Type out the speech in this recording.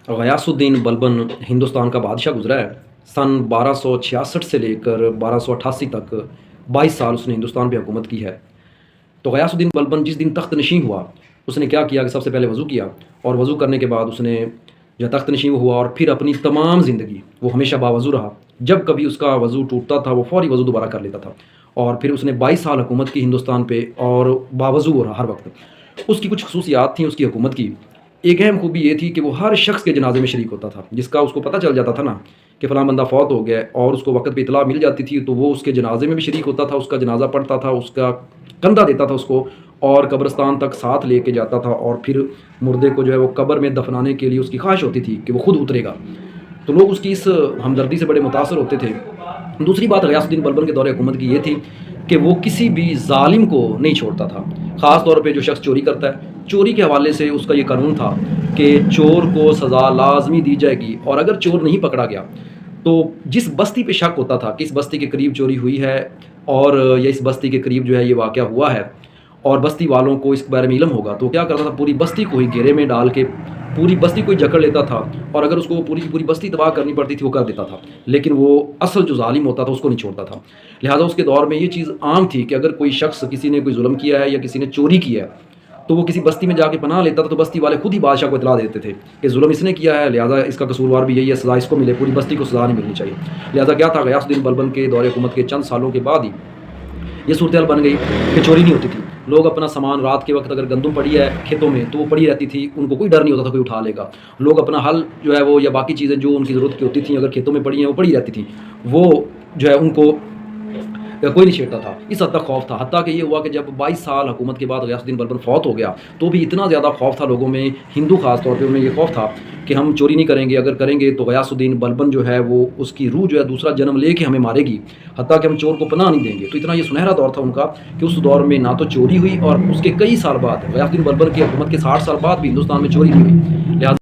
गयासुद्दीन बलबन हिंदुस्तान का बादशाह गुजरा है। सन 1266 से लेकर 1288 तक 22 साल उसने हिंदुस्तान पे हुकूमत की है। तो गयासुद्दीन बलबन जिस दिन तख्त नशीं हुआ, उसने क्या किया कि सबसे पहले वज़ू किया, और वज़ू करने के बाद उसने जो तख्त नशीं हुआ, और फिर अपनी तमाम ज़िंदगी वो हमेशा बावज़ू रहा। जब कभी उसका वज़ू टूटता था वो फ़ौरी वज़ू दोबारा कर लेता था, और फिर उसने 22 साल हुकूमत की हिंदुस्तान पे, और बावज़ू हो रहा हर वक्त। उसकी कुछ खसूसियात थी उसकी हुकूमत की। एक अहम खूबी ये थी कि वो हर शख्स के जनाजे में शरीक होता था, जिसका उसको पता चल जाता था ना कि फ़लाँ बंदा फ़ौत हो गया है, और उसको वक्त पे इतला मिल जाती थी, तो वो उसके जनाजे में भी शरीक होता था, उसका जनाजा पढ़ता था, उसका कंधा देता था उसको, और कब्रिस्तान तक साथ लेके जाता था, और फिर मुर्दे को जो है वो कब्र में दफनाने के लिए उसकी ख्वाहिश होती थी कि वो खुद उतरेगा। तो लोग उसकी इस हमदर्दी से बड़े मुतासर होते थे। दूसरी बात गयासुद्दीन बलबन के दौरे हुकूमत की ये थी कि वो किसी भी ज़ालिम को नहीं छोड़ता था। ख़ास तौर पे जो शख्स चोरी करता है, चोरी के हवाले से उसका ये कानून था कि चोर को सज़ा लाजमी दी जाएगी, और अगर चोर नहीं पकड़ा गया तो जिस बस्ती पे शक होता था कि इस बस्ती के करीब चोरी हुई है, और या इस बस्ती के करीब जो है ये वाक़या हुआ है, और बस्ती वालों को इस बारे में इल्म होगा, तो क्या करता था, पूरी बस्ती को ही घेरे में डाल के पूरी बस्ती को ही जकड़ लेता था, और अगर उसको पूरी की पूरी बस्ती तबाह करनी पड़ती थी वो कर देता था। लेकिन वो असल जो ज़ालिम होता था उसको नहीं छोड़ता था। लिहाजा उसके दौर में ये चीज़ आम थी कि अगर कोई शख्स, किसी ने कोई जुल्म किया है या किसी ने चोरी किया है, तो वो किसी बस्ती में जाके पनाह लेता था, तो बस्ती वाले खुद ही बादशाह को इतला देते थे कि जुल्म इसने किया है, लिहाजा इसका कसूरवार भी यही है, सज़ा इसको मिले, पूरी बस्ती को सज़ा नहीं मिलनी चाहिए। लिहाजा क्या था, गयासुद्दीन बलबन के दौरे हुकूमत के चंद सालों के बाद ही ये सूरत हाल बन गई कि चोरी नहीं होती थी। लोग अपना सामान रात के वक्त, अगर गंदम पड़ी है खेतों में तो वो पड़ी रहती थी, उनको कोई डर नहीं होता था कोई उठा लेगा। लोग अपना हल जो है वो, या बाकी चीज़ें जो उनकी ज़रूरत की होती थी, अगर खेतों में पड़ी हैं वो पड़ी रहती थी, वो जो है उनको कोई नहीं छेड़ता था। इस हद तक खौफ था, हत्ता कि ये हुआ कि जब 22 साल हुकूमत के बाद गयासुद्दीन बलबन फ़ौत हो गया, तो भी इतना ज़्यादा खौफ था लोगों में, हिंदू खास तौर पे उनमें ये खौफ था कि हम चोरी नहीं करेंगे, अगर करेंगे तो गयासुद्दीन बलबन जो है वो, उसकी रूह जो है दूसरा जन्म लेके हमें मारेगी, हत्ता कि हम चोर को पनाह नहीं देंगे। तो इतना ये सुनहरा दौर था उनका कि उस दौर में ना तो चोरी हुई, और उसके कई साल बाद, गयासुद्दीन बलबन की हुकूमत के 60 साल बाद भी हिंदुस्तान में चोरी नहीं हुई। लिहाजा